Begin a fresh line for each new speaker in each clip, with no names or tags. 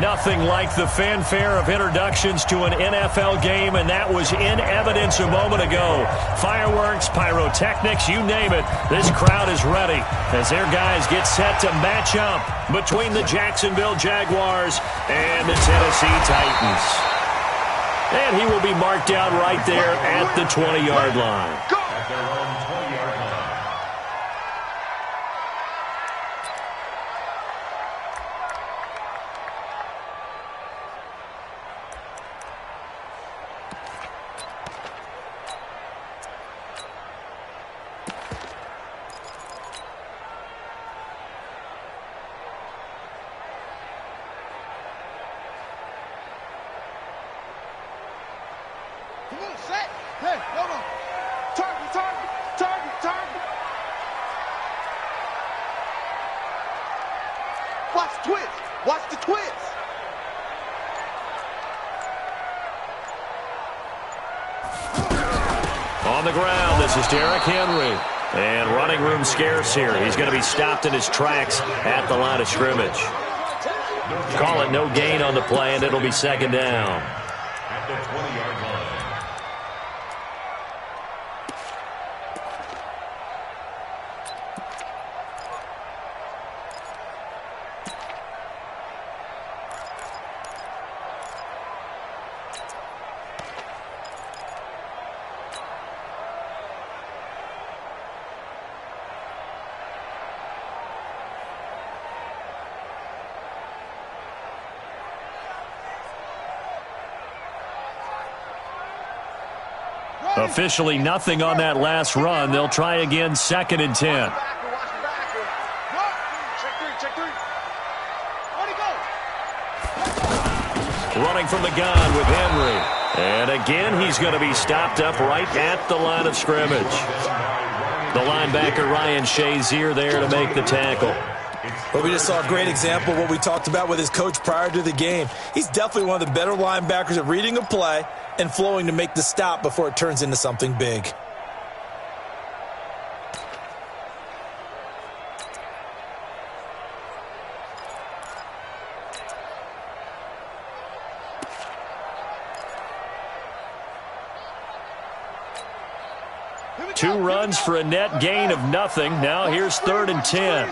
Nothing like the fanfare of introductions to an NFL game, and that was in evidence a moment ago. Fireworks, pyrotechnics, you name it. This crowd is ready as their guys get set to match up between the Jacksonville Jaguars and the Tennessee Titans. And he will be marked down right there at the 20-yard line. On the ground, this is Derrick Henry. And running room scarce here. He's going to be stopped in his tracks at the line of scrimmage. Call it no gain on the play, and it'll be second down. At the 20-yard line. Officially nothing on that last run. They'll try again, 2nd and 10. Running from the gun with Henry. And again, he's going to be stopped up right at the line of scrimmage. The linebacker, Ryan Shazier, there to make the tackle.
Well, we just saw a great example of what we talked about with his coach prior to the game. He's definitely one of the better linebackers at reading a play and flowing to make the stop before it turns into something big.
Two runs for a net gain of nothing. Now here's 3rd and 10.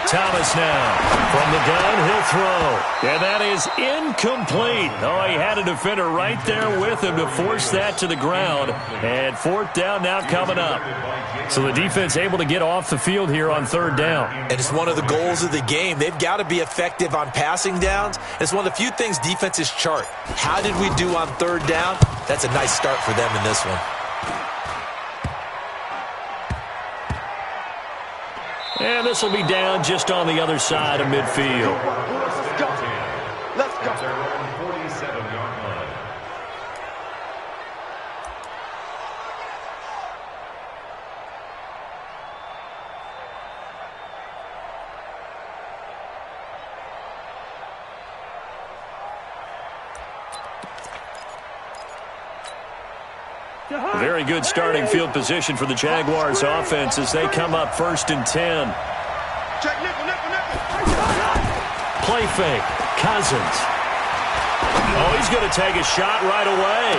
Thomas now from the gun, he'll throw. And that is incomplete. Oh, he had a defender right there with him to force that to the ground. And 4th down now coming up. So the defense able to get off the field here on 3rd down.
And it's one of the goals of the game. They've got to be effective on passing downs. It's one of the few things defenses chart. How did we do on 3rd down? That's a nice start for them in this one.
And this will be down just on the other side of midfield.
Let's go. 47-yard line.
Very good starting field position for the Jaguars offense as they come up 1st and 10. Play fake. Cousins. Oh, he's going to take a shot right away.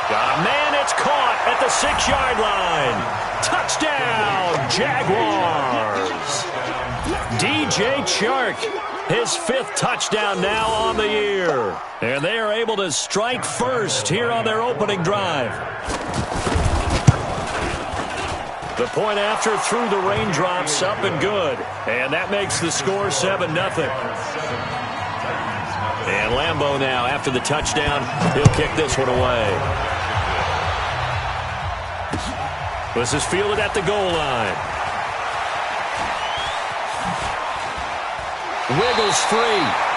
Got a man. It's caught at the 6-yard line. Touchdown, Jaguars. DJ Chark, his 5th touchdown now on the year. And they are able to strike first here on their opening drive. The point after through the raindrops, up and good. And that makes the score 7-0. And Lambeau now, after the touchdown, he'll kick this one away. This is fielded at the goal line. Wiggles free.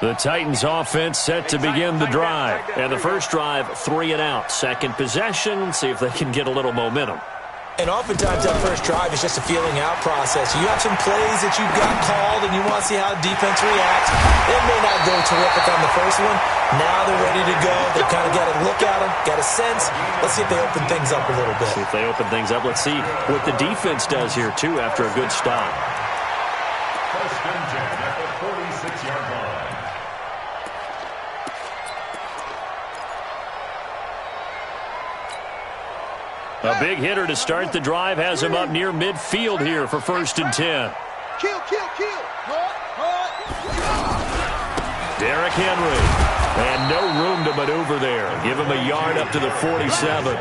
The Titans offense set to begin the drive. And the first drive, 3 and out. Second possession, see if they can get a little momentum.
And oftentimes that first drive is just a feeling out process. You have some plays that you've got called and you want to see how defense reacts. It may not go terrific on the first one. Now they're ready to go. They've kind of got to look at them, got a sense. Let's see if they open things up a little bit.
See if they open things up. Let's see what the defense does here, too, after a good stop.
First and 10 at the 46-yard line.
A big hitter to start the drive has him up near midfield here for first and 10.
Kill.
Derrick Henry. And no room to maneuver there. Give him a yard up to the 47.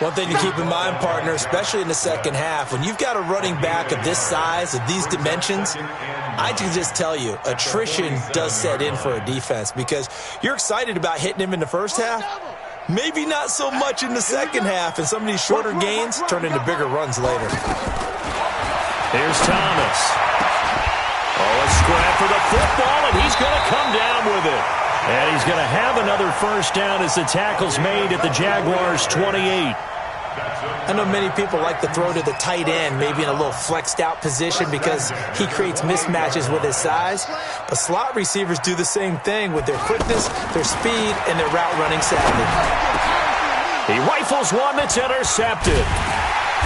One thing to keep in mind, partner, especially in the second half, when you've got a running back of this size, of these dimensions, I can just tell you, attrition does set in for a defense because you're excited about hitting him in the first half. Maybe not so much in the second half, and some of these shorter gains turn into bigger runs later.
Here's Thomas. Oh, a scrap for the football, and he's going to come down with it. And he's going to have another first down as the tackle's made at the Jaguars' 28.
I know many people like to throw to the tight end, maybe in a little flexed out position because he creates mismatches with his size. But slot receivers do the same thing with their quickness, their speed, and their route running savvy.
He rifles one that's intercepted.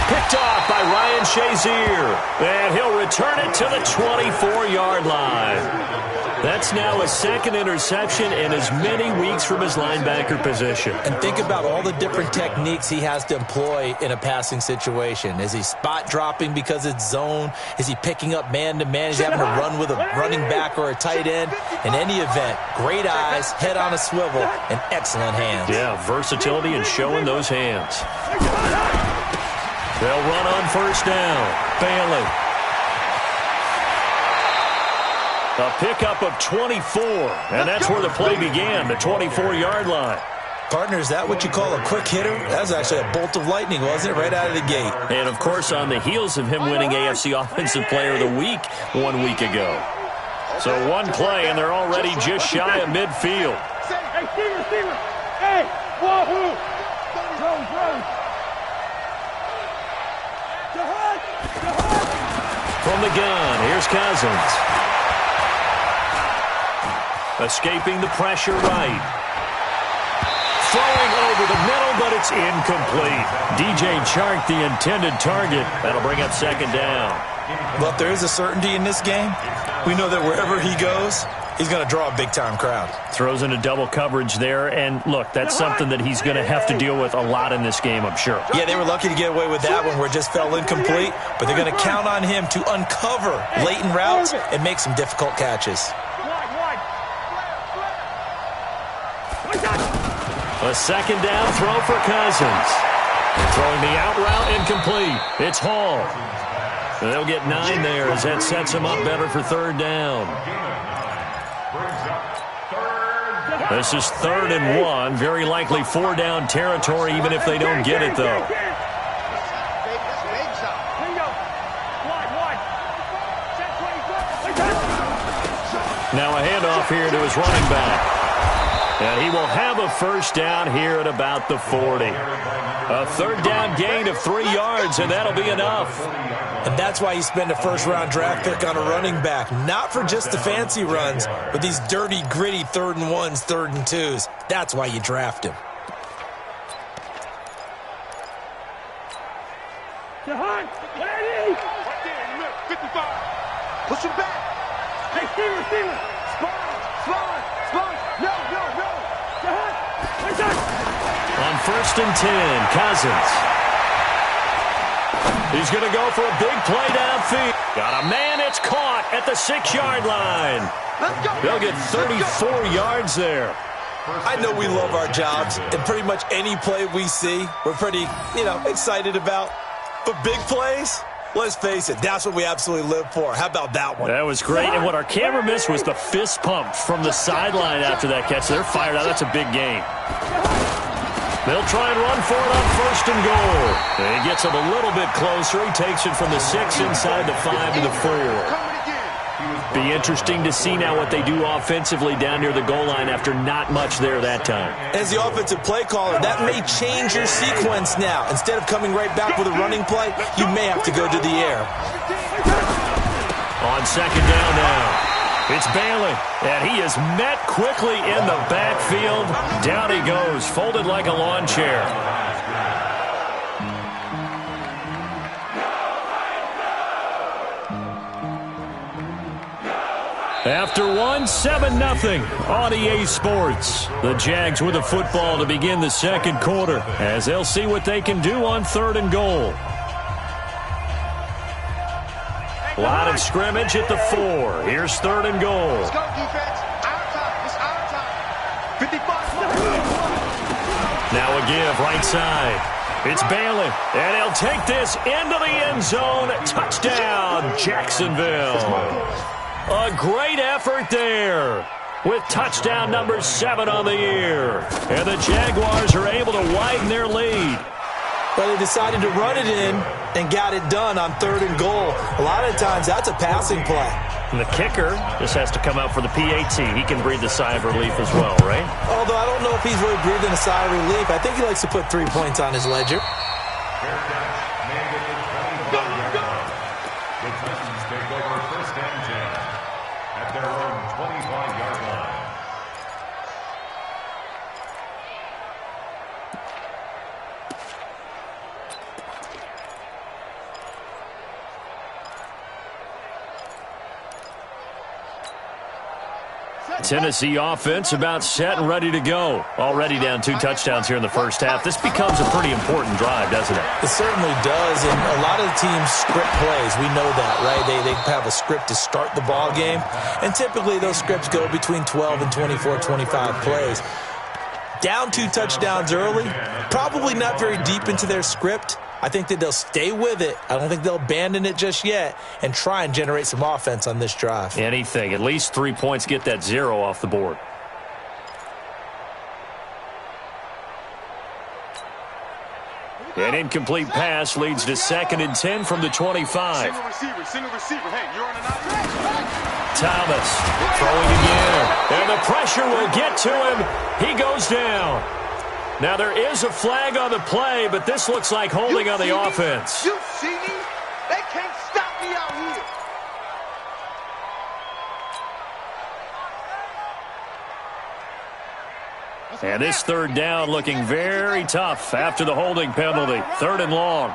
Picked off by Ryan Shazier. And he'll return it to the 24-yard line. That's now a second interception in as many weeks from his linebacker position.
And think about all the different techniques he has to employ in a passing situation. Is he spot dropping because it's zone? Is he picking up man-to-man? Is he having to run with a running back or a tight end? In any event, great eyes, head on a swivel, and excellent hands.
Yeah, versatility and showing those hands. They'll run on first down. Paylg. A pickup of 24, and that's where the play began, the 24-yard line.
Partner, is that what you call a quick hitter? That was actually a bolt of lightning, wasn't it, right out of the gate?
And, of course, on the heels of him winning AFC Offensive Player of the Week 1 week ago. So one play, and they're already just shy of midfield.
Hey, Steven. Hey, wahoo.
From the gun, here's Cousins. Escaping the pressure right. Throwing over the middle, but it's incomplete. DJ Chark, the intended target. That'll bring up second down.
Well, if there is a certainty in this game, we know that wherever he goes, he's going to draw a big-time crowd.
Throws into double coverage there, and look, that's something that he's going to have to deal with a lot in this game, I'm sure.
Yeah, they were lucky to get away with that one where it just fell incomplete, but they're going to count on him to uncover latent routes and make some difficult catches.
A second down throw for Cousins. Throwing the out route incomplete. It's Hall. They'll get 9 there as that sets him up better for third down. This is 3rd and 1. Very likely 4-down territory even if they don't get it, though. Now a handoff here to his running back. And he will have a first down here at about the 40. A third down gain of 3 yards, and that'll be enough.
And that's why you spend a first-round draft pick on a running back. Not for just the fancy runs, but these dirty, gritty 3rd and 1s, 3rd and 2s. That's why you draft him.
Push him back. Hey, Steven. Slide. No.
On first and 10, Cousins. He's going to go for a big play downfield. Got a man, it's caught at the 6-yard line. They'll get 34 yards there.
I know we love our jobs, and pretty much any play we see, we're pretty, excited about. But big plays, let's face it, that's what we absolutely live for. How about that one?
That was great, and what our camera missed was the fist pump from the sideline after that catch. They're fired out. That's a big game. They'll try and run for it on first and goal. And he gets him a little bit closer. He takes it from the 6 inside the 5 to the 4. Be interesting to see now what they do offensively down near the goal line after not much there that time.
As the offensive play caller, that may change your sequence now. Instead of coming right back with a running play, you may have to go to the air.
On second down now, it's Paylg, and he is met quickly in the backfield. Down he goes, folded like a lawn chair. After one, 7-0 on EA Sports. The Jags with the football to begin the second quarter as they'll see what they can do on 3rd and goal. Line of scrimmage at the 4. Here's 3rd and goal.
Let's go, defense. Our time. It's our time. 55.
Now a give right side. It's Paylg, and he'll take this into the end zone. Touchdown, Jacksonville. A great effort there with touchdown number 7 on the year. And the Jaguars are able to widen their lead.
But they decided to run it in and got it done on 3rd and goal. A lot of times that's a passing play.
And the kicker just has to come out for the PAT. He can breathe a sigh of relief as well, right?
Although I don't know if he's really breathing a sigh of relief. I think he likes to put 3 points on his ledger.
Their own 25-yard line.
Tennessee offense about set and ready to go. Already down 2 touchdowns here in the first half. This becomes a pretty important drive, doesn't it?
It certainly does, and a lot of the teams script plays. We know that, right? They have a script to start the ball game, and typically those scripts go between 12 and 24, 25 plays. Down 2 touchdowns early, probably not very deep into their script. I think that they'll stay with it. I don't think they'll abandon it just yet and try and generate some offense on this drive.
Anything. At least 3 points, get that 0 off the board. An incomplete pass leads to 2nd and 10 from the 25.
Single receiver. Hey, you're on an outside.
Thomas throwing again. And the pressure will get to him. He goes down. Now there is a flag on the play, but this looks like holding on the offense.
You see me? They can't stop me out here.
And this 3rd down looking very tough after the holding penalty. 3rd and long.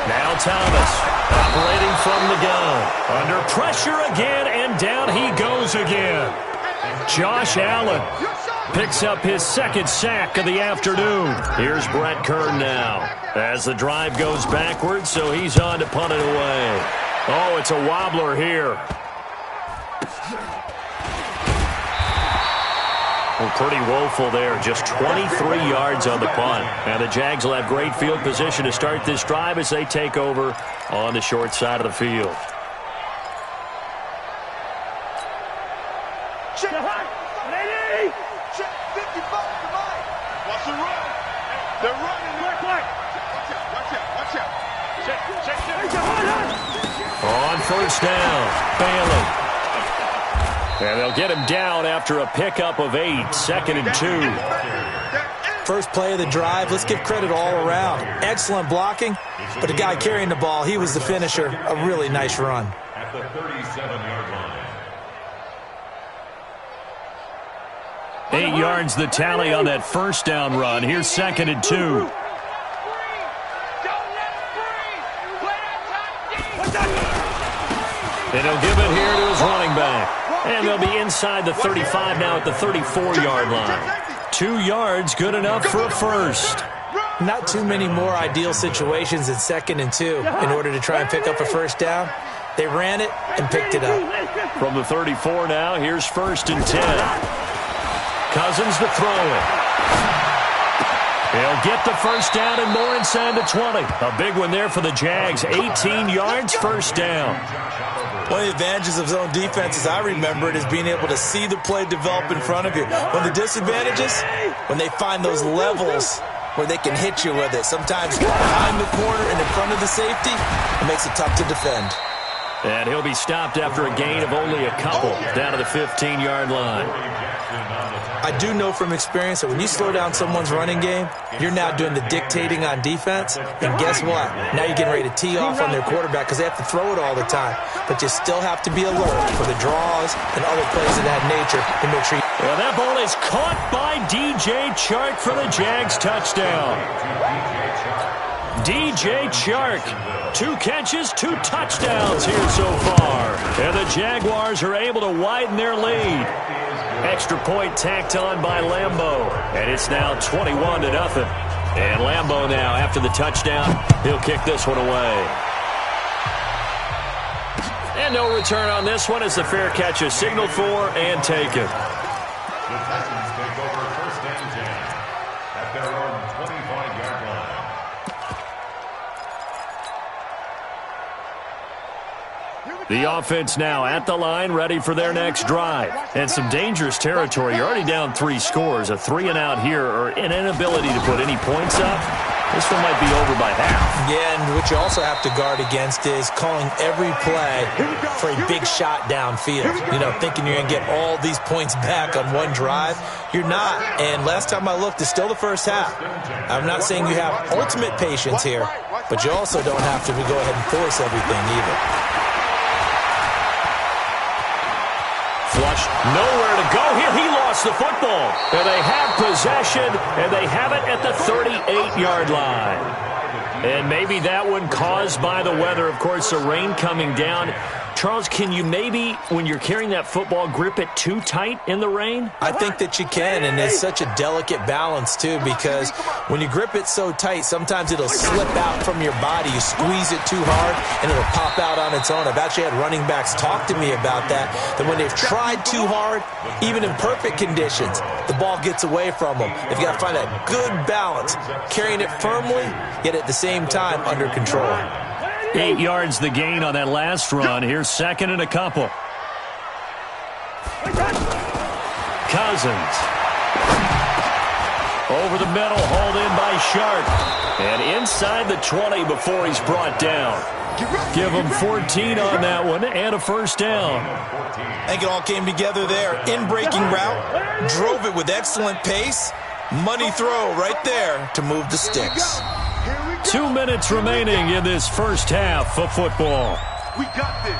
Now Thomas operating from the gun. Under pressure again, and down he goes again. Josh Allen picks up his 2nd sack of the afternoon. Here's Brett Kern now as the drive goes backwards, so he's on to punt it away. Oh, it's a wobbler here. Well, pretty woeful there. Just 23 yards on the punt. Now the Jags will have great field position to start this drive as they take over on the short side of the field.
Check. Ready? Check 55 to Mike. Watch the run. They're running. Watch out. Check.
On 1st down, Paylg. And they'll get him down after a pickup of 8, 2nd and 2.
First play of the drive, let's give credit all around. Excellent blocking, but the guy carrying the ball, he was the finisher. A really nice run.
At the 37-yard line.
8 yards the tally on that 1st down run. Here's 2nd and 2. And he'll give it here to his running back. And they'll be inside the 35 now at the 34-yard line. 2 yards, good enough for a first.
Not too many more ideal situations in 2nd and 2 in order to try and pick up a 1st down. They ran it and picked it up.
From the 34 now, here's 1st and 10. Cousins to throw it. He'll get the 1st down and more inside the 20. A big one there for the Jags. 18 yards, 1st down.
One of the advantages of zone defense, as I remember it, is being able to see the play develop in front of you. One of the disadvantages, when they find those levels where they can hit you with it. Sometimes behind the corner and in front of the safety, it makes it tough to defend.
And he'll be stopped after a gain of only a couple down to the 15-yard line.
I do know from experience that when you slow down someone's running game, you're now doing the dictating on defense. And guess what? Now you're getting ready to tee off on their quarterback because they have to throw it all the time. But you still have to be alert for the draws and other plays of that nature to make sure.
And that ball is caught by DJ Chark for the Jags touchdown. DJ Chark, 2 catches, 2 touchdowns here so far. And the Jaguars are able to widen their lead. Extra point tacked on by Lambeau. And it's now 21-0. And Lambeau now, after the touchdown, he'll kick this one away. And no return on this one as the fair catch is signaled for and taken.
The Titans take over first and 10 at their own 25-yard line.
The offense now at the line, ready for their next drive. And some dangerous territory. You're already down 3 scores. A 3-and-out here or an inability to put any points up. This one might be over by half.
Yeah, and what you also have to guard against is calling every play for a big shot downfield. You know, thinking you're going to get all these points back on one drive. You're not. And last time I looked, it's still the first half. I'm not saying you have ultimate patience here, but you also don't have to go ahead and force everything either.
Flush, nowhere to go here. He lost the football. And they have possession, and they have it at the 38-yard line. And maybe that one caused by the weather. Of course, the rain coming down. Charles, can you maybe, when you're carrying that football, grip it too tight in the rain?
I think that you can, and it's such a delicate balance, too, because when you grip it so tight, sometimes it'll slip out from your body. You squeeze it too hard, and it'll pop out on its own. I've actually had running backs talk to me about that when they've tried too hard, even in perfect conditions, the ball gets away from them. They've got to find that good balance, carrying it firmly, yet at the same time under control.
8 yards the gain on that last run. Here's second and a couple. Cousins. Over the middle, hauled in by Sharp. And inside the 20 before he's brought down. Give him 14 on that one and a first down.
I think it all came together there. In-breaking route, drove it with excellent pace. Money throw right there to move the sticks.
2 minutes remaining in this first half of football.
We got this.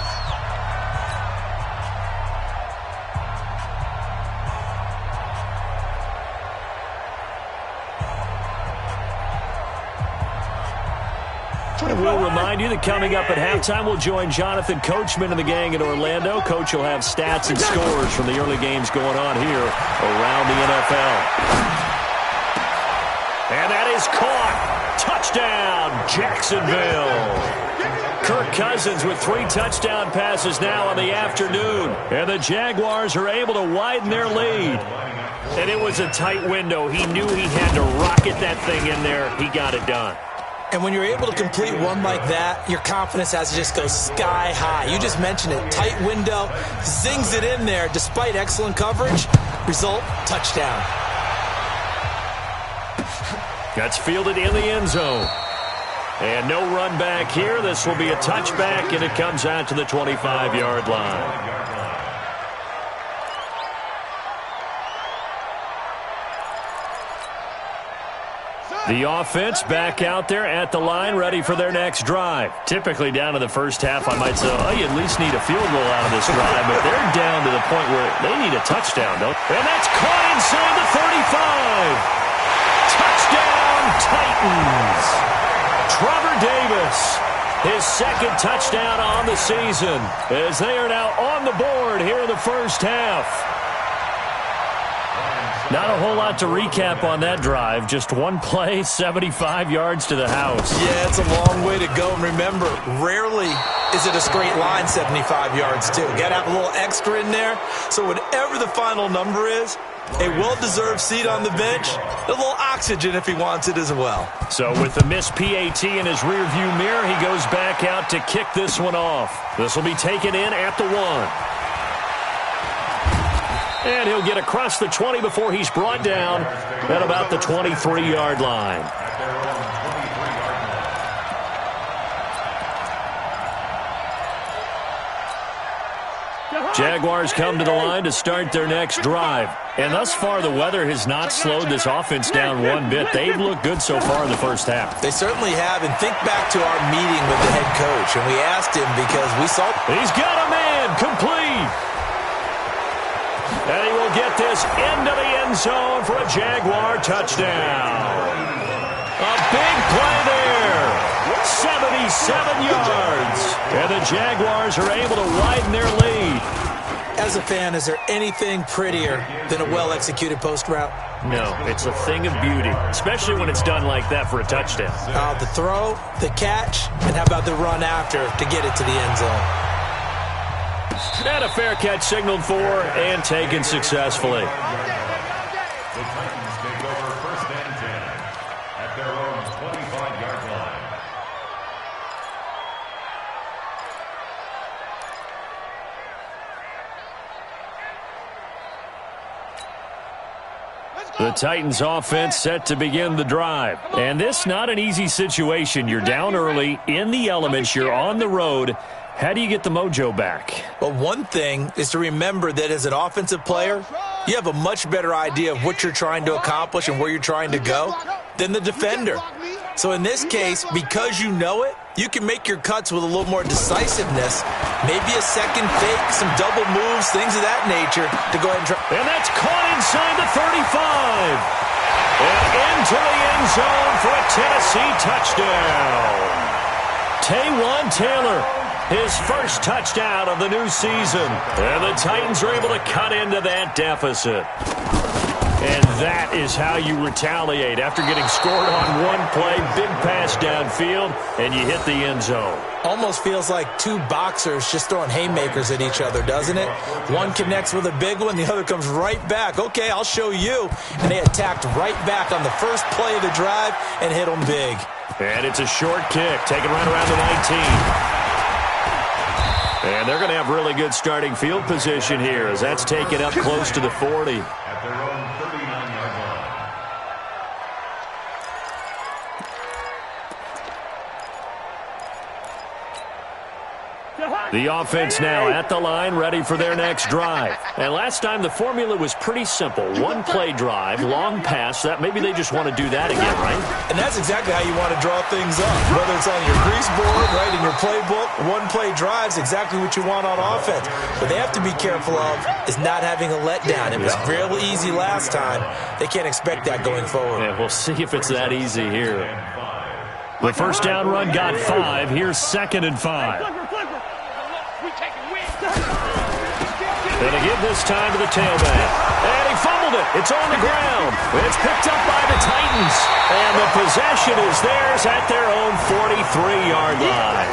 And we'll remind you that coming up at halftime, we'll join Jonathan Coachman and the gang in Orlando. Coach will have stats and scores from the early games going on here around the NFL. And that is caught. Touchdown, Jacksonville. Kirk Cousins with 3 touchdown passes now on the afternoon. And the Jaguars are able to widen their lead. And it was a tight window. He knew he had to rocket that thing in there. He got it done.
And when you're able to complete one like that, your confidence has to just go sky high. You just mentioned it. Tight window, zings it in there despite excellent coverage. Result, touchdown.
That's fielded in the end zone. And no run back here. This will be a touchback, and it comes out to the 25-yard line. The offense back out there at the line, ready for their next drive. Typically down to the first half, I might say, oh, you at least need a field goal out of this drive, but they're down to the point where they need a touchdown, don't they? And that's caught inside the 35. Touchdown, Titans. Trevor Davis, his second touchdown on the season, as they are now on the board here in the first half. Not a whole lot to recap on that drive. Just one play, 75 yards to the house.
Yeah, it's a long way to go. And remember, rarely is it a straight line 75 yards, too. Got to have a little extra in there. So whatever the final number is, a well-deserved seat on the bench, a little oxygen if he wants it as well.
So with the missed PAT in his rearview mirror, he goes back out to kick this one off. This will be taken in at the 1. And he'll get across the 20 before he's brought down at about the 23-yard line. Jaguars come to the line to start their next drive. And thus far, the weather has not slowed this offense down one bit. They've looked good so far in the first half.
They certainly have. And think back to our meeting with the head coach. And we asked him because we saw...
He's got a man complete. And he will get this into the end zone for a Jaguar touchdown. A big play there. 77 yards. And the Jaguars are able to widen their lead.
As a fan, is there anything prettier than a well-executed post route?
No, it's a thing of beauty, especially when it's done like that for a touchdown.
The throw, the catch, and how about the run after to get it to the end zone?
And a fair catch signaled for and taken successfully.
The Titans take over first and 10 at their own 25-yard line.
The Titans offense set to begin the drive. And this not an easy situation. You're down early, in the elements, you're on the road. How do you get the mojo back?
Well, one thing is to remember that as an offensive player, you have a much better idea of what you're trying to accomplish and where you're trying to go than the defender. So in this case, because you know it, you can make your cuts with a little more decisiveness, maybe a second fake, some double moves, things of that nature to go ahead and try.
And that's caught inside the 35. And into the end zone for a Tennessee touchdown. Taywan Taylor, his first touchdown of the new season. And the Titans are able to cut into that deficit. And that is how you retaliate after getting scored on one play, big pass downfield, and you hit the end zone.
Almost feels like two boxers just throwing haymakers at each other, doesn't it? One connects with a big one, the other comes right back. Okay, I'll show you. And they attacked right back on the first play of the drive and hit them big.
And it's a short kick, taken right around the 19. And they're going to have really good starting field position here as that's taken up close to the 40.
At their own 39-yard line.
The offense now at the line, ready for their next drive. And last time the formula was pretty simple. One play drive, long pass. That maybe they just want to do that again, right?
And that's exactly how you want to draw things up. Whether it's on your grease board, right, in your playbook, one play drive's exactly what you want on offense. What they have to be careful of is not having a letdown. It was real easy last time. They can't expect that going forward.
Yeah, we'll see if it's that easy here. The first down run got 5. Here's 2nd and 5. Gonna give this time to the tailback. And he fumbled it. It's on the ground. It's picked up by the Titans. And the possession is theirs at their own 43-yard line.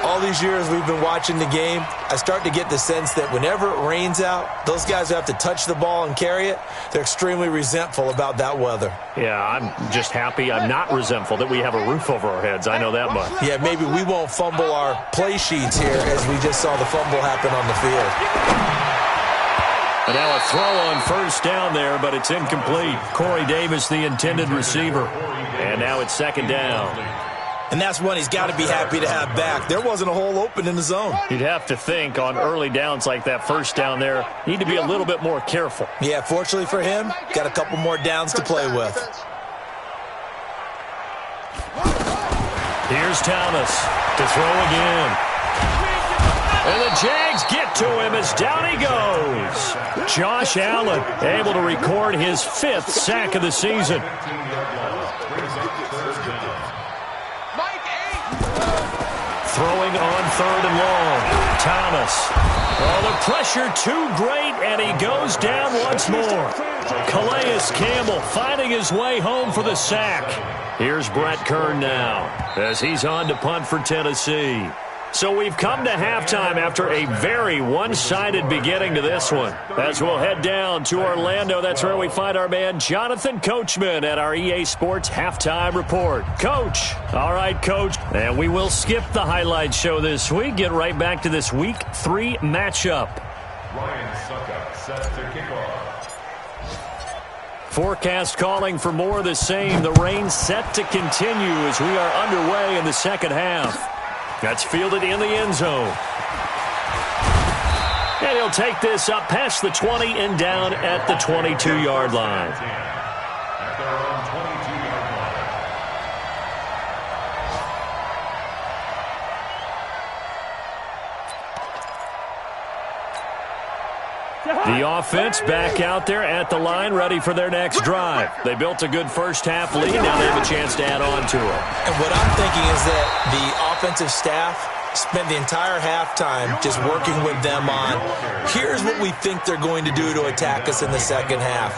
All these years we've been watching the game, I start to get the sense that whenever it rains out, those guys who have to touch the ball and carry it, they're extremely resentful about that weather.
Yeah, I'm just happy I'm not resentful that we have a roof over our heads. I know that much.
Yeah, maybe we won't fumble our play sheets here as we just saw the fumble happen on the field.
And now a throw on first down there, but it's incomplete. Corey Davis, the intended receiver. And now it's 2nd down.
And that's one he's got to be happy to have back. There wasn't a hole open in the zone.
You'd have to think on early downs like that first down there, need to be a little bit more careful.
Yeah, fortunately for him, got a couple more downs to play with.
Here's Thomas to throw again. And the Jags get to him as down he goes. Josh Allen able to record his 5th sack of the season. Throwing on 3rd and long. Thomas. Oh, the pressure too great, and he goes down once more. Calais Campbell finding his way home for the sack. Here's Brett Kern now as he's on to punt for Tennessee. So we've come to halftime after a very one-sided beginning to this one. As we'll head down to Orlando, that's where we find our man Jonathan Coachman at our EA Sports Halftime Report. Coach. All right, Coach. And we will skip the highlight show this week. Get right back to this Week 3 matchup.
Ryan Suckup set to kick off.
Forecast calling for more of the same. The rain set to continue as we are underway in the second half. That's fielded in the end zone. And he'll take this up past the 20 and down at the 22-yard line.
At their own 22-yard line.
The offense back out there at the line, ready for their next drive. They built a good first-half lead. Now they have a chance to add on to it.
And what I'm thinking is that the offensive staff spent the entire halftime just working with them on, here's what we think they're going to do to attack us in the second half.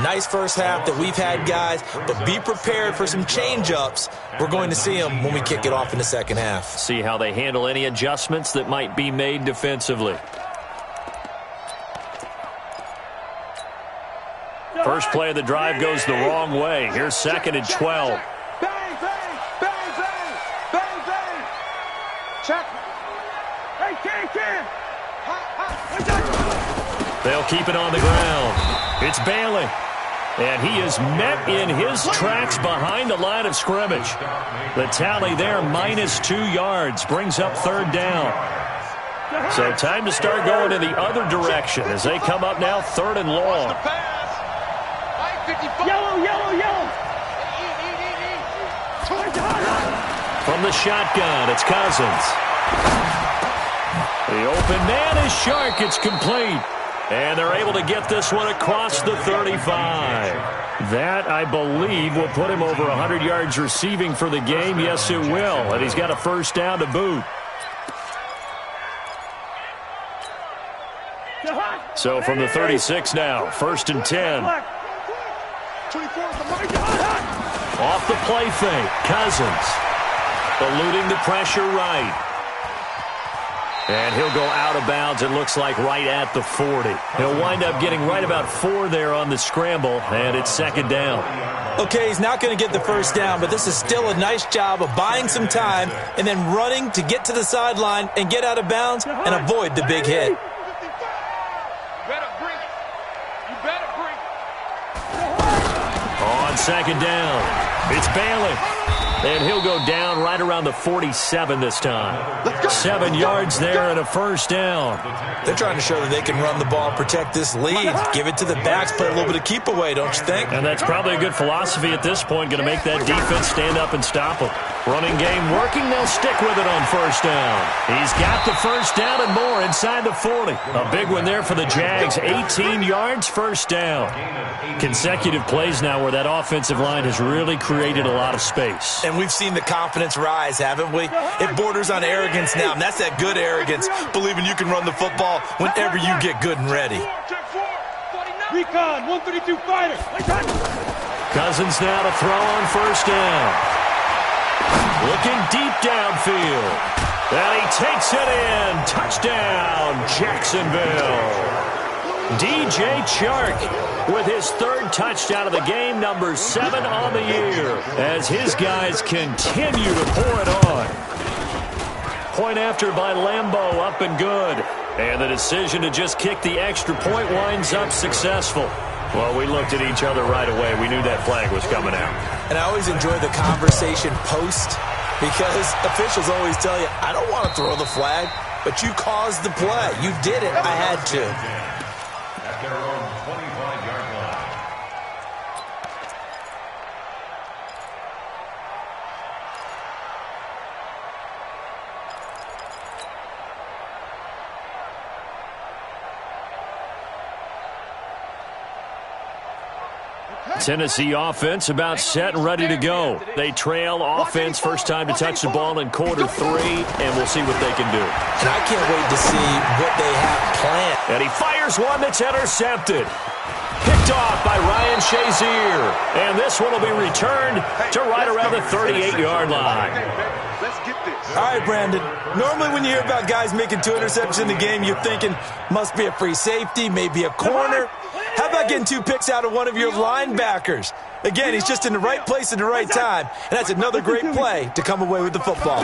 Nice first half that we've had, guys, but be prepared for some change-ups. We're going to see them when we kick it off in the second half.
See how they handle any adjustments that might be made defensively. First play of the drive goes the wrong way. Here's 2nd and 12.
Bang, bang, bang, bang, bang, bang. Check. Hey, Ken.
They'll keep it on the ground. It's Paylg. And he is met in his tracks behind the line of scrimmage. The tally there, -2 yards, brings up 3rd down. So time to start going in the other direction as they come up now 3rd and long.
Yellow.
From the shotgun, it's Cousins. The open man is Shark. It's complete. And they're able to get this one across the 35. That, I believe, will put him over 100 yards receiving for the game. Yes, it will. And he's got a first down to boot. So from the 36 now, 1st and 10. Off the play fake, Cousins. Eluding the pressure right. And he'll go out of bounds, it looks like, right at the 40. He'll wind up getting right about 4 there on the scramble, and it's 2nd down.
Okay, he's not going to get the first down, but this is still a nice job of buying some time and then running to get to the sideline and get out of bounds and avoid the big hit.
On 2nd down, it's Paylg. And he'll go down right around the 47 this time. 7 yards there and a first down.
They're trying to show that they can run the ball, protect this lead, give it to the backs, play a little bit of keep away, don't you think?
And that's probably a good philosophy at this point, going to make that defense stand up and stop them. Running game working, they'll stick with it on first down. He's got the first down and more inside the 40. A big one there for the Jags, 18 yards, first down. Consecutive plays now where that offensive line has really created a lot of space.
And we've seen the confidence rise, haven't we? It borders on arrogance now, and that's that good arrogance, believing you can run the football whenever you get good and ready.
Recon, 132 fighter.
Cousins now to throw on first down. Looking deep downfield. And he takes it in. Touchdown, Jacksonville. DJ Chark with his 3rd touchdown of the game, number 7 on the year, as his guys continue to pour it on. Point after by Lambeau, up and good. And the decision to just kick the extra point winds up successful. Well, we looked at each other right away. We knew that flag was coming out.
And I always enjoy the conversation post, because officials always tell you, I don't want to throw the flag, but you caused the play. You did it. I had to.
At their own 25-yard line.
Tennessee offense about set and ready to go. They trail offense first time to touch the ball in quarter 3, and we'll see what they can do.
And I can't wait to see what they have planned.
And he fires one that's intercepted. Picked off by Ryan Shazier. And this one will be returned to right around the 38-yard line.
Let's get this.
All right, Brandon. Normally when you hear about guys making 2 interceptions in the game, you're thinking must be a free safety, maybe a corner. How about getting 2 picks out of one of your linebackers? Again, he's just in the right place at the right time. And that's another great play to come away with the football.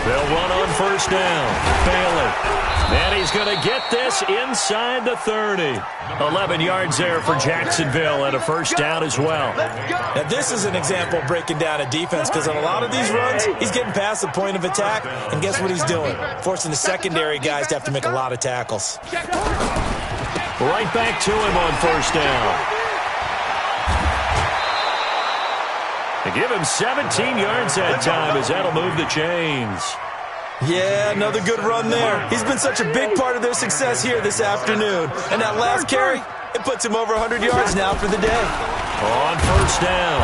They'll run on first down. Paylg. And he's going to get this inside the 30. 11 yards there for Jacksonville and a first down as well.
Now, this is an example of breaking down a defense because on a lot of these runs, he's getting past the point of attack, and guess what he's doing? Forcing the secondary guys to have to make a lot of tackles.
Right back to him on first down. They give him 17 yards that time as that'll move the chains.
Yeah, another good run there. He's been such a big part of their success here this afternoon. And that last carry, it puts him over 100 yards now for the day.
On first down,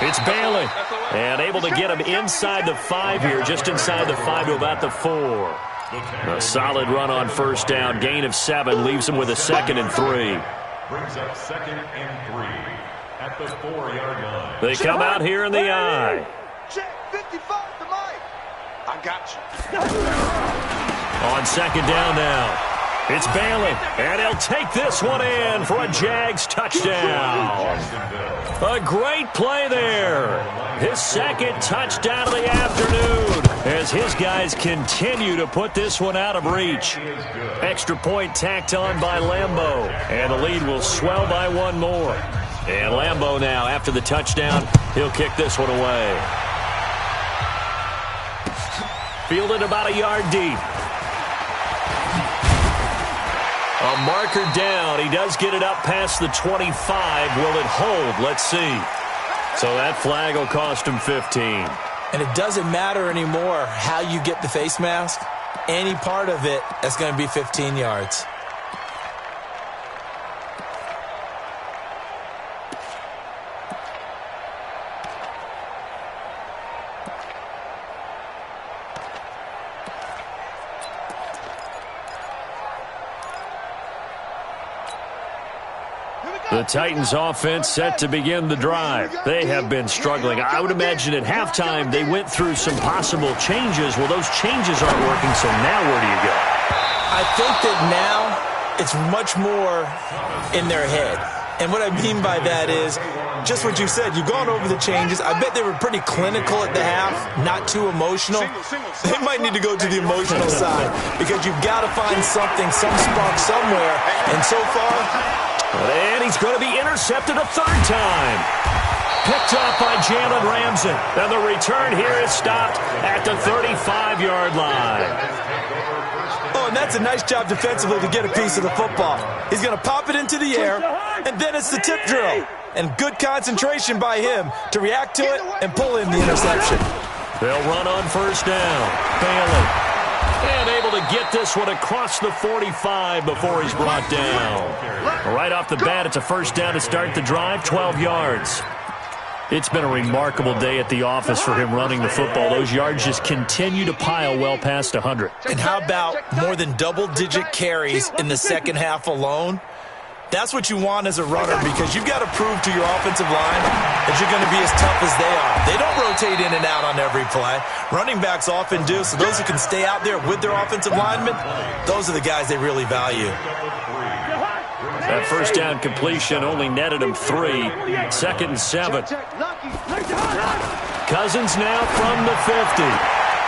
it's Paylg. And able to get him inside the 5 here, just inside the 5 to about the 4. A solid run on first down. Gain of 7 leaves him with a 2nd and 3.
Brings up 2nd and 3 at the 4-yard line.
They come out here in the I.
Check 55 to Mike. I got you.
On second down now, it's Paylg, and he'll take this one in for a Jags touchdown. A great play there. His 2nd touchdown of the afternoon as his guys continue to put this one out of reach. Extra point tacked on by Lambeau, and the lead will swell by 1 more. And Lambeau now, after the touchdown, he'll kick this one away. Fielded about a yard deep. A marker down. He does get it up past the 25. Will it hold? Let's see. So that flag will cost him 15.
And it doesn't matter anymore how you get the face mask. Any part of it, that's going to be 15 yards.
The Titans offense set to begin the drive. They have been struggling. I would imagine at halftime they went through some possible changes. Well, those changes aren't working, so now where do you go?
I think that now it's much more in their head. And what I mean by that is just what you said. You've gone over the changes. I bet they were pretty clinical at the half, not too emotional. They might need to go to the emotional side because you've got to find something, some spark somewhere. And so far...
And he's going to be intercepted a 3rd time. Picked up by Jalen Ramsey. And the return here is stopped at the 35-yard line.
Oh, and that's a nice job defensively to get a piece of the football. He's going to pop it into the air, and then it's the tip drill. And good concentration by him to react to it and pull in the interception.
They'll run on first down. Paylg. And able to get this one across the 45 before he's brought down. Right off the bat, it's a first down to start the drive, 12 yards. It's been a remarkable day at the office for him running the football. Those yards just continue to pile well past 100.
And how about more than double-digit carries in the second half alone? That's what you want as a runner because you've got to prove to your offensive line that you're going to be as tough as they are. They don't rotate in and out on every play. Running backs often do, so those who can stay out there with their offensive linemen, those are the guys they really value.
That first down completion only netted him 3. 2nd and 7. Cousins now from the 50.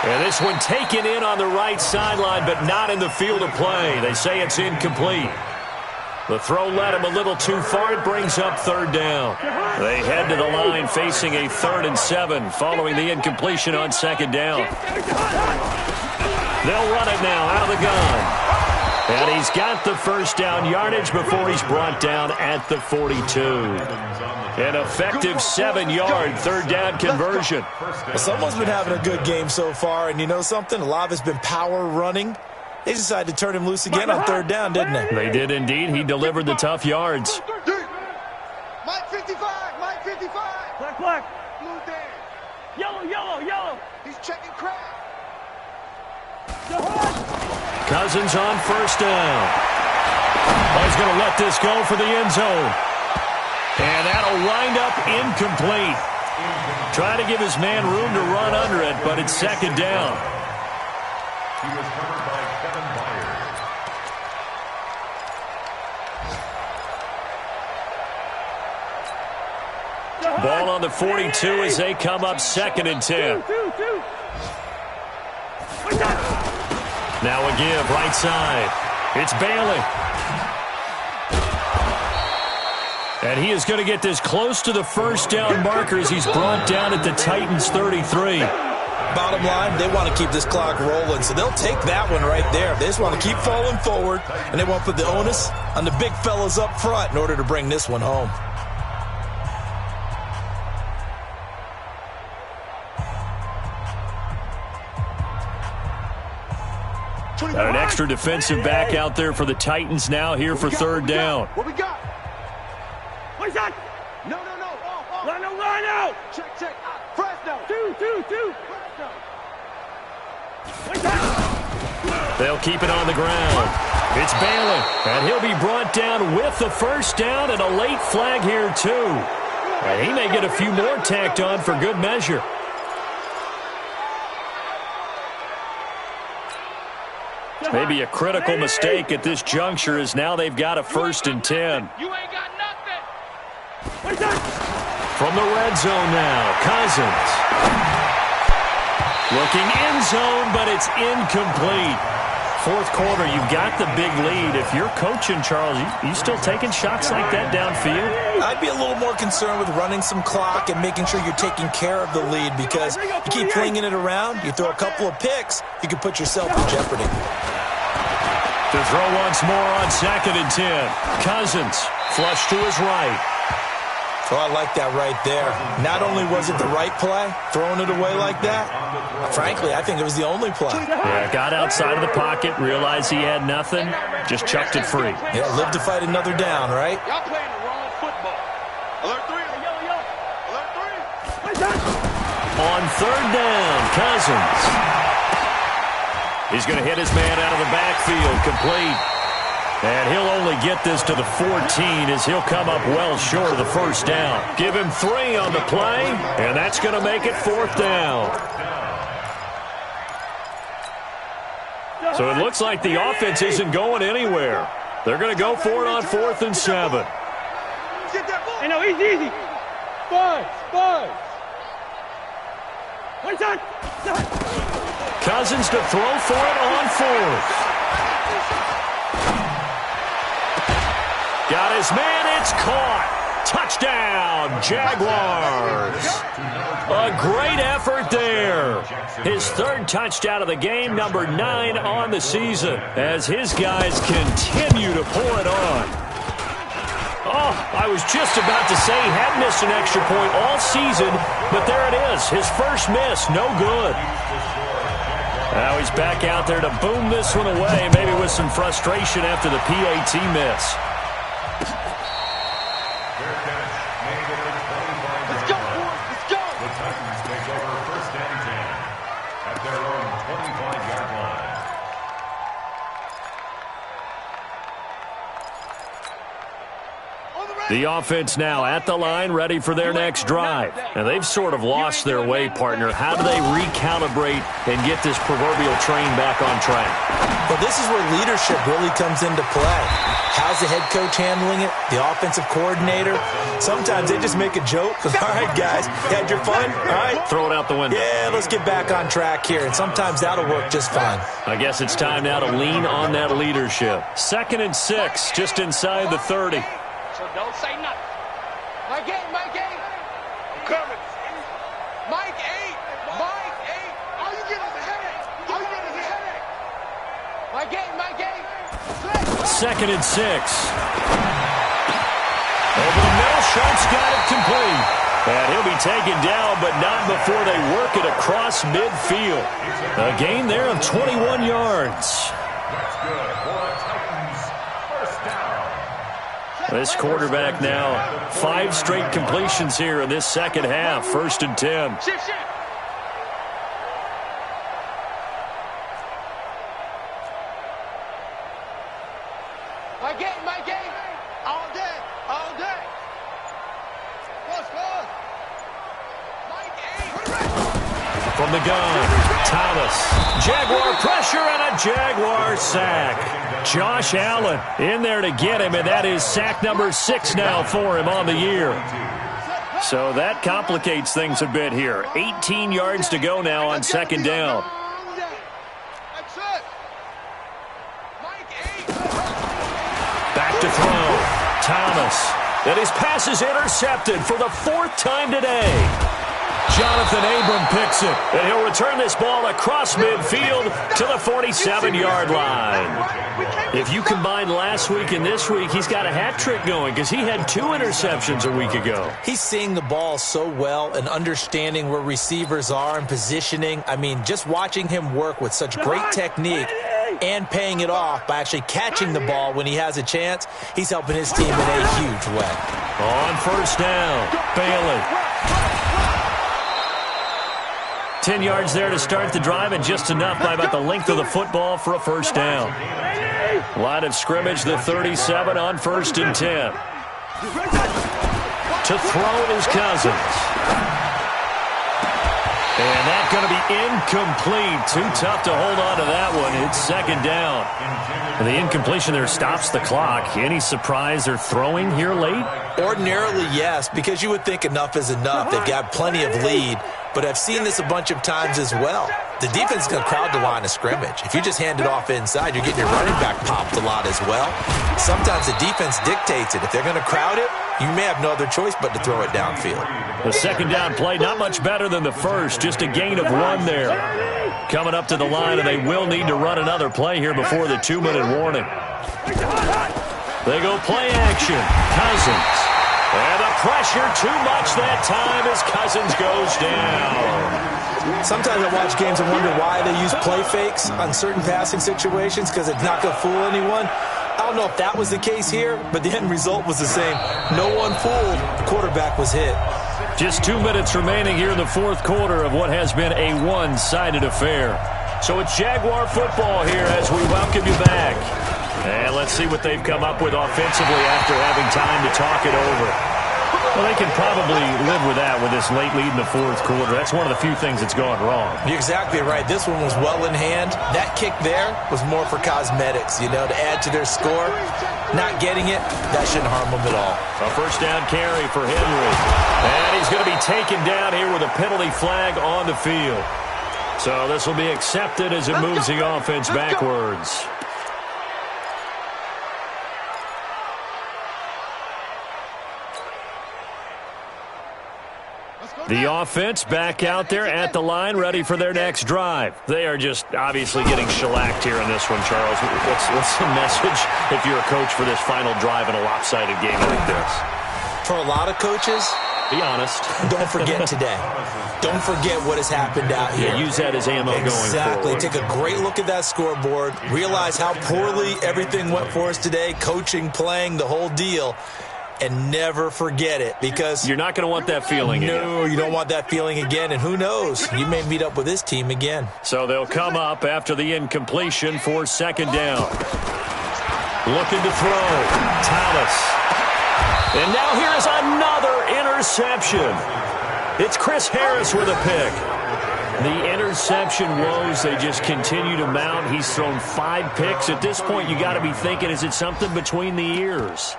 And this one taken in on the right sideline, but not in the field of play. They say it's incomplete. The throw led him a little too far. It brings up 3rd down. They head to the line facing a 3rd and 7 following the incompletion on 2nd down. They'll run it now out of the gun. And he's got the first down yardage before he's brought down at the 42. An effective 7-yard 3rd down conversion.
Well, someone's been having a good game so far, and you know something? A lot of it's been power running. They decided to turn him loose again on 3rd down, didn't they?
They did indeed. He delivered the tough yards.
Mike 55, Mike 55.
Black.
Blue Dan.
Yellow.
He's checking crack.
Cousins on first down. He's going to let this go for the end zone. And that'll wind up incomplete. Trying to give his man room to run under it, but it's 2nd down.
He was covered by Kevin Byers.
Ball on the 42 as they come up 2nd and 10. Now a give right side. It's Bailey. And he is going to get this close to the first down marker as he's brought down at the Titans' 33.
Bottom line, they want to keep this clock rolling, so they'll take that one right there. They just want to keep falling forward, and they want to put the onus on the big fellas up front in order to bring this one home.
Got an extra defensive back out there for the Titans now here for third down.
What we got?
What's that?
No.
Run out.
Check. Fresno.
Two.
Fresno.
What's that?
They'll keep it on the ground. It's Bailey, and he'll be brought down with the first down and a late flag here too. And he may get a few more tacked on for good measure. Maybe a critical mistake at this juncture as now they've got a 1st and 10.
You ain't got nothing. What's that?
From the red zone now, Cousins. Looking end zone, but it's incomplete. Fourth quarter, you've got the big lead. If you're coaching, Charles, you still taking shots like that downfield?
I'd be a little more concerned with running some clock and making sure you're taking care of the lead, because you keep flinging it around, you throw a couple of picks, you can put yourself in jeopardy.
To throw once more on 2nd and 10. Cousins, flush to his right.
Oh, I like that right there. Not only was it the right play, throwing it away like that, frankly, I think it was the only play.
Yeah, got outside of the pocket, realized he had nothing, just chucked it free.
Yeah, live to fight another down, right?
Y'all playing the wrong football. Alert 3. Alert 3.
What's that?
On 3rd down, Cousins. He's going to hit his man out of the backfield, complete. And he'll only get this to the 14 as he'll come up well short of the first down. Give him 3 on the play, and that's going to make it 4th down. So it looks like the offense isn't going anywhere. They're going to go for it on 4th and 7.
Hey, no, easy. Five. What's that?
Cousins to throw for it on 4th. Got his man, it's caught. Touchdown, Jaguars. A great effort there. His 3rd touchdown of the game, number 9 on the season, as his guys continue to pour it on. Oh, I was just about to say he had missed an extra point all season, but there it is, his first miss, no good. Now he's back out there to boom this one away, maybe with some frustration after the PAT miss. The offense now at the line, ready for their next drive. And they've sort of lost their way, partner. How do they recalibrate and get this proverbial train back on track?
Well, this is where leadership really comes into play. How's the head coach handling it? The offensive coordinator? Sometimes they just make a joke. All right, guys, you had your fun? All right.
Throw it out the window.
Yeah, let's get back on track here. And sometimes that'll work just fine.
I guess it's time now to lean on that leadership. 2nd and 6, just inside the 30.
So don't say nothing. Mike 8.
Coming.
Mike 8.
All you get is a headache.
Mike 8.
2nd and 6. Over the middle, Sharp's got it complete. And he'll be taken down, but not before they work it across midfield. A gain there of 21 yards.
That's good for a Titans first down.
This quarterback now, 5 straight completions here in this second half. 1st and 10.
Shift. Mike 8.
All day. Pause.
Mike 8.
From the gun, Thomas. Jaguar pressure and a Jaguar sack. Josh Allen in there to get him, and that is sack number 6 now for him on the year. So that complicates things a bit here. 18 yards to go now on 2nd down.
That's it.
to throw. Thomas. And his pass is intercepted for the 4th time today. Jonathan Abram picks it. And he'll return this ball across midfield to the 47-yard line. If you combine last week and this week, he's got a hat trick going because he had 2 interceptions a week ago.
He's seeing the ball so well and understanding where receivers are and positioning. I mean, just watching him work with such great technique and paying it off by actually catching the ball when he has a chance, he's helping his team in a huge way.
On first down, Paylg. 10 yards there to start the drive, and just enough by about the length of the football for a first down. Line of scrimmage, the 37 on 1st and 10. To throw is Cousins. And that's going to be incomplete. Too tough to hold on to that one. It's 2nd down. And the incompletion there stops the clock. Any surprise they're throwing here late?
Ordinarily, yes, because you would think enough is enough. They've got plenty of lead. But I've seen this a bunch of times as well. The defense is going to crowd the line of scrimmage. If you just hand it off inside, you're getting your running back popped a lot as well. Sometimes the defense dictates it. If they're going to crowd it, you may have no other choice but to throw it downfield.
The 2nd down play, not much better than the first. Just a gain of 1 there. Coming up to the line, and they will need to run another play here before the 2-minute warning. They go play action. Cousins. And the pressure too much that time as Cousins goes down.
Sometimes I watch games and wonder why they use play fakes on certain passing situations, because it's not going to fool anyone. I don't know if that was the case here, but the end result was the same. No one fooled. The quarterback was hit.
Just 2 minutes remaining here in the 4th quarter of what has been a one-sided affair. So it's Jaguar football here as we welcome you back. And let's see what they've come up with offensively after having time to talk it over. Well, they can probably live with that with this late lead in the 4th quarter. That's one of the few things that's gone wrong.
You're exactly right. This one was well in hand. That kick there was more for cosmetics, to add to their score. Not getting it, that shouldn't harm them at all.
A first down carry for Henry. And he's going to be taken down here with a penalty flag on the field. So this will be accepted as it moves the offense backwards. The offense back out there at the line, ready for their next drive. They are just obviously getting shellacked here in this one, Charles. What's the message if you're a coach for this final drive in a lopsided game like this?
For a lot of coaches,
be honest.
Don't forget today. Don't forget what has happened out here.
Yeah, use that as ammo going forward.
Exactly. Take a great look at that scoreboard. Realize how poorly everything went for us today. Coaching, playing, the whole deal. And never forget it, because
you're not going to want that feeling again.
No, you don't want that feeling again, and who knows? You may meet up with this team again.
So they'll come up after the incompletion for 2nd down. Looking to throw. Thomas. And now here's another interception. It's Chris Harris with a pick. The interception woes, they just continue to mount. He's thrown 5 picks. At this point, you got to be thinking, is it something between the ears?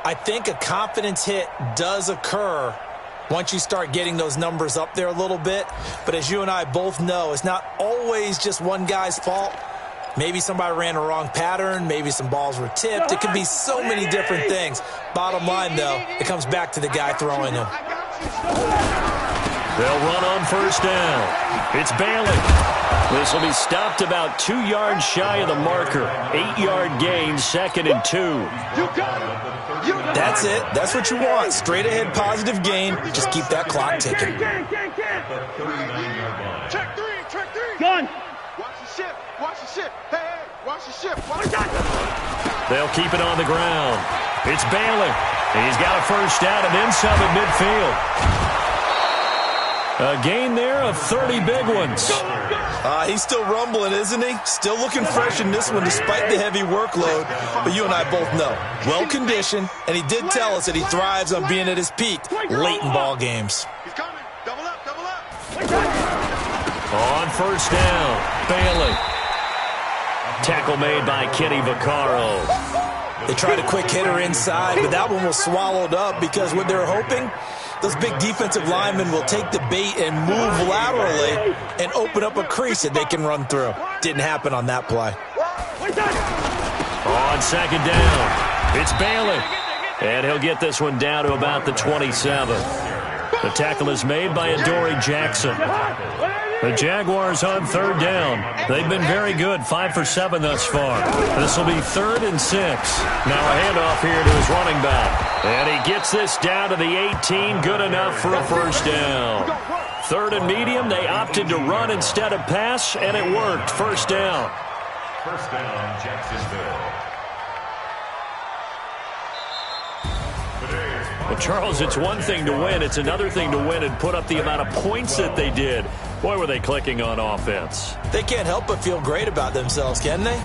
I think a confidence hit does occur once you start getting those numbers up there a little bit. But as you and I both know, it's not always just one guy's fault. Maybe somebody ran a wrong pattern. Maybe some balls were tipped. It could be so many different things. Bottom line, though, it comes back to the guy throwing them.
They'll run on first down. It's Paylg. This will be stopped about 2 yards shy of the marker. 8-yard gain, 2nd and 2.
That's it. That's what you want. Straight ahead, positive gain. Just keep that clock ticking.
Check three.
Gun.
Watch the ship. Hey, watch the ship. Watch the ship.
They'll keep it on the ground. It's Paylg. He's got a first down and then some at midfield. A gain there of 30 big ones.
He's still rumbling, isn't he? Still looking fresh in this one despite the heavy workload. But you and I both know, well-conditioned, and he did tell us that he thrives on being at his peak late in ball games.
He's coming. Double up.
On first down, Paylg. Tackle made by Kenny Vaccaro.
They tried a quick hitter inside, but that one was swallowed up because what they're hoping, those big defensive linemen will take the bait and move laterally and open up a crease that they can run through. Didn't happen on that play.
On 2nd down, It's Paylg. And he'll get this one down to about the 27. The tackle is made by Adoree Jackson. The Jaguars on third down. They've been very good, 5 for 7 thus far. This will be 3rd and 6. Now a handoff here to his running back. And he gets this down to the 18, good enough for a first down. 3rd and medium, they opted to run instead of pass, and it worked. First down.
First down, Jacksonville.
Well, Charles, it's one thing to win. It's another thing to win and put up the amount of points that they did. Boy, were they clicking on offense.
They can't help but feel great about themselves, can they?